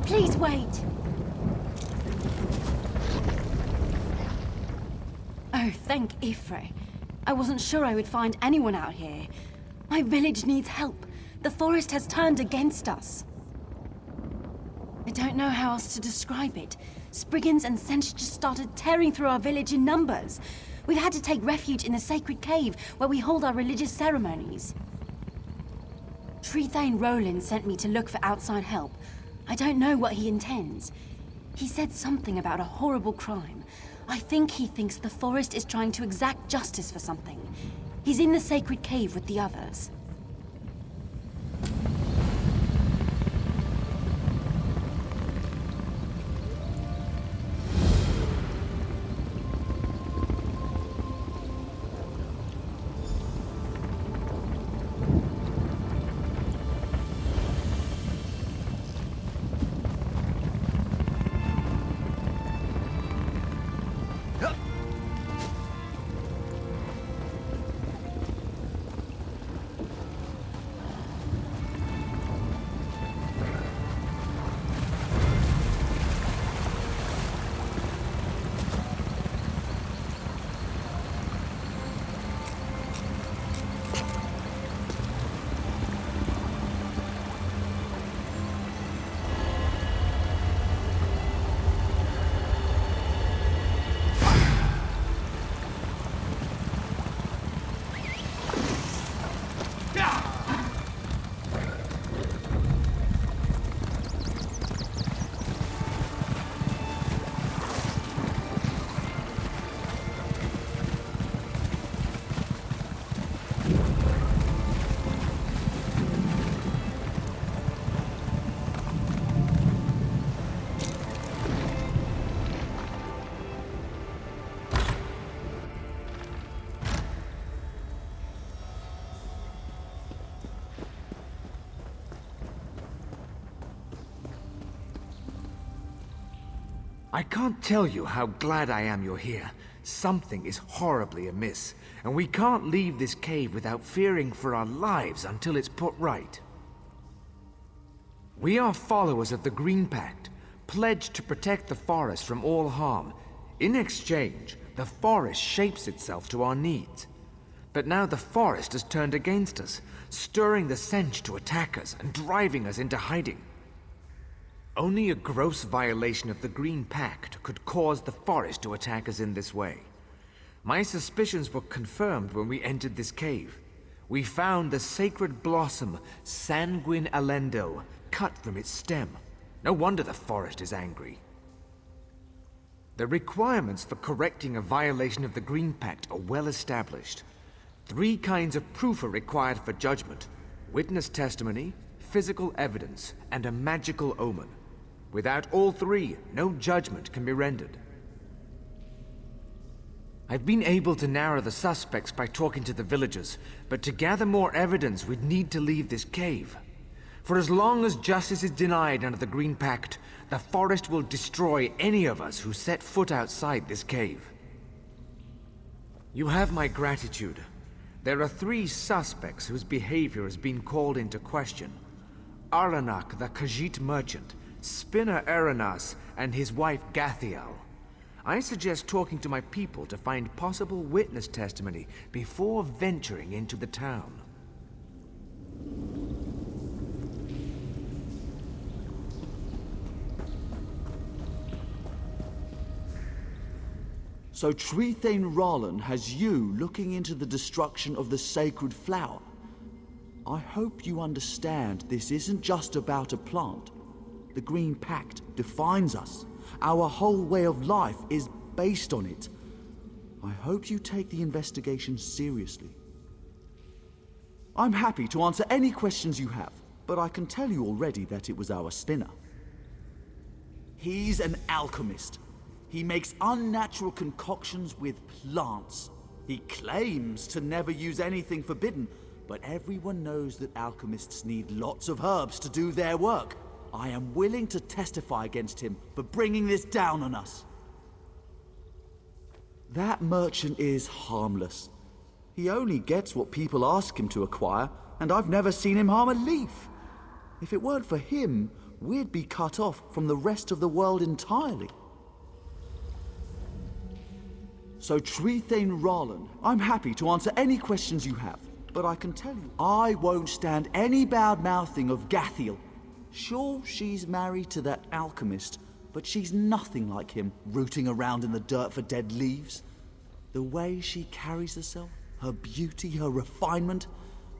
Please wait. Oh, thank Ifre. I wasn't sure I would find anyone out here. My village needs help. The forest has turned against us. I don't know how else to describe it. Spriggans and Sench just started tearing through our village in numbers. We've had to take refuge in the sacred cave where we hold our religious ceremonies. Trethane Roland sent me to look for outside help. I don't know what he intends. He said something about a horrible crime. I think he thinks the forest is trying to exact justice for something. He's in the sacred cave with the others. I can't tell you how glad I am you're here. Something is horribly amiss, and we can't leave this cave without fearing for our lives until it's put right. We are followers of the Green Pact, pledged to protect the forest from all harm. In exchange, the forest shapes itself to our needs. But now the forest has turned against us, stirring the Sench to attack us and driving us into hiding. Only a gross violation of the Green Pact could cause the forest to attack us in this way. My suspicions were confirmed when we entered this cave. We found the sacred blossom, Sanguine Alendo, cut from its stem. No wonder the forest is angry. The requirements for correcting a violation of the Green Pact are well established. 3 kinds of proof are required for judgment: witness testimony, physical evidence, and a magical omen. Without all 3, no judgment can be rendered. I've been able to narrow the suspects by talking to the villagers, but to gather more evidence, we'd need to leave this cave. For as long as justice is denied under the Green Pact, the forest will destroy any of us who set foot outside this cave. You have my gratitude. There are 3 suspects whose behavior has been called into question. Aranak, the Khajiit merchant, Spinner Aranas, and his wife Gathiel. I suggest talking to my people to find possible witness testimony before venturing into the town. So Trethane Rallen has you looking into the destruction of the sacred flower. I hope you understand this isn't just about a plant. The Green Pact defines us. Our whole way of life is based on it. I hope you take the investigation seriously. I'm happy to answer any questions you have, but I can tell you already that it was our spinner. He's an alchemist. He makes unnatural concoctions with plants. He claims to never use anything forbidden, but everyone knows that alchemists need lots of herbs to do their work. I am willing to testify against him for bringing this down on us. That merchant is harmless. He only gets what people ask him to acquire, and I've never seen him harm a leaf. If it weren't for him, we'd be cut off from the rest of the world entirely. So Trethane Rallen, I'm happy to answer any questions you have, but I can tell you, I won't stand any bad-mouthing of Gathiel. Sure, she's married to that alchemist, but she's nothing like him, rooting around in the dirt for dead leaves. The way she carries herself, her beauty, her refinement,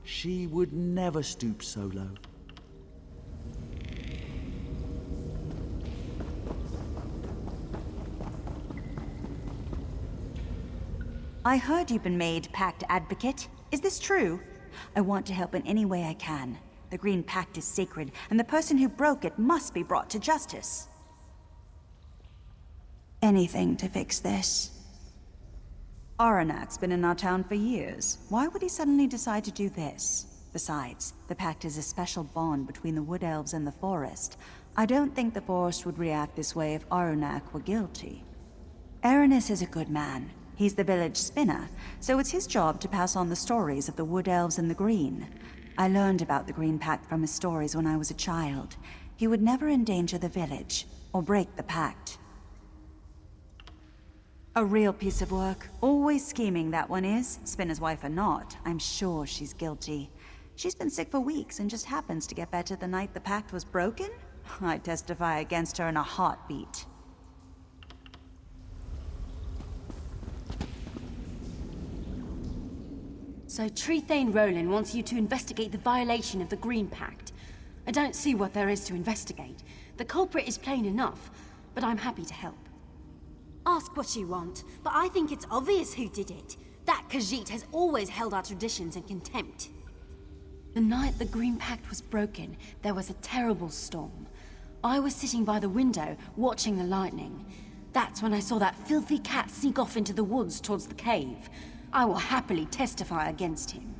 she would never stoop so low. I heard you've been made Pact Advocate. Is this true? I want to help in any way I can. The Green Pact is sacred, and the person who broke it must be brought to justice. Anything to fix this. Aranak's been in our town for years. Why would he suddenly decide to do this? Besides, the Pact is a special bond between the Wood Elves and the Forest. I don't think the Forest would react this way if Aranak were guilty. Aranis is a good man. He's the village spinner, so it's his job to pass on the stories of the Wood Elves and the Green. I learned about the Green Pact from his stories when I was a child. He would never endanger the village, or break the pact. A real piece of work. Always scheming, that one is. Spinner's wife or not, I'm sure she's guilty. She's been sick for weeks and just happens to get better the night the pact was broken? I testify against her in a heartbeat. So Trethane Rallen wants you to investigate the violation of the Green Pact. I don't see what there is to investigate. The culprit is plain enough, but I'm happy to help. Ask what you want, but I think it's obvious who did it. That Khajiit has always held our traditions in contempt. The night the Green Pact was broken, there was a terrible storm. I was sitting by the window, watching the lightning. That's when I saw that filthy cat sneak off into the woods towards the cave. I will happily testify against him.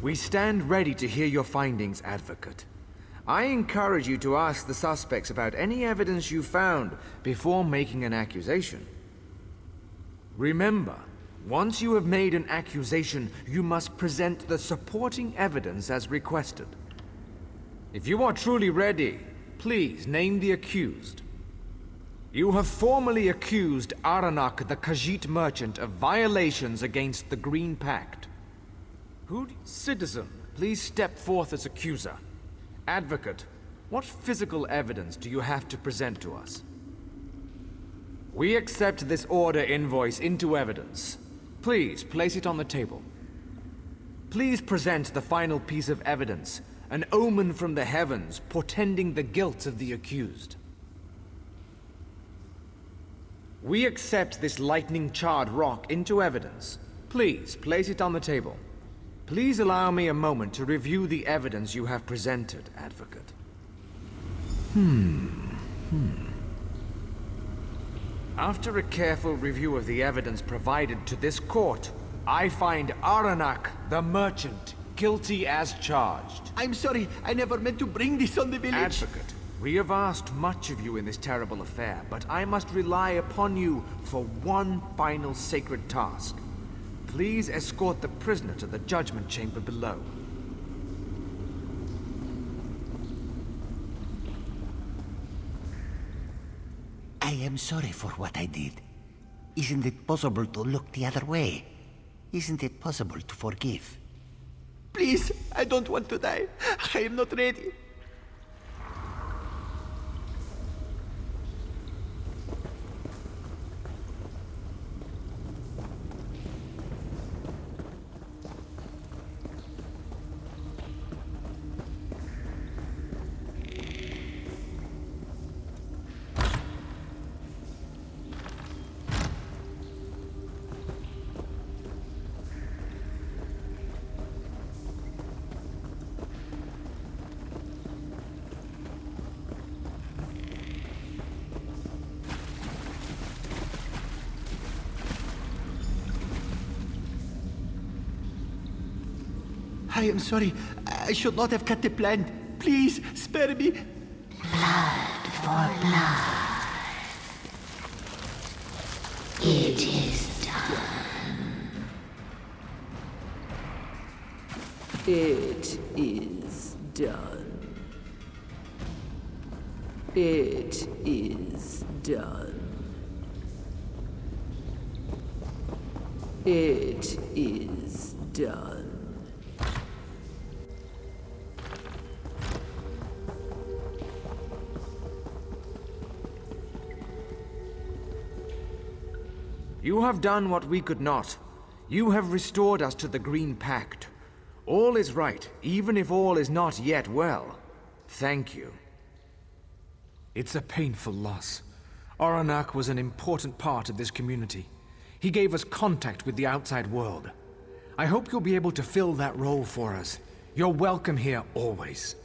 We stand ready to hear your findings, Advocate. I encourage you to ask the suspects about any evidence you found before making an accusation. Remember, once you have made an accusation, you must present the supporting evidence as requested. If you are truly ready, please name the accused. You have formally accused Aranak the Khajiit merchant of violations against the Green Pact. Citizen, please step forth as accuser. Advocate, what physical evidence do you have to present to us? We accept this order invoice into evidence. Please place it on the table. Please present the final piece of evidence, an omen from the heavens portending the guilt of the accused. We accept this lightning-charred rock into evidence. Please place it on the table. Please allow me a moment to review the evidence you have presented, Advocate. After a careful review of the evidence provided to this court, I find Aranak, the merchant, guilty as charged. I'm sorry, I never meant to bring this on the village. Advocate, we have asked much of you in this terrible affair, but I must rely upon you for one final sacred task. Please escort the prisoner to the judgment chamber below. I am sorry for what I did. Isn't it possible to look the other way? Isn't it possible to forgive? Please, I don't want to die. I am not ready. I am sorry. I should not have cut the plant. Please, spare me. Blood for blood. It is done. It is done. It is done. It is done. You have done what we could not. You have restored us to the Green Pact. All is right, even if all is not yet well. Thank you. It's a painful loss. Aranak was an important part of this community. He gave us contact with the outside world. I hope you'll be able to fill that role for us. You're welcome here always.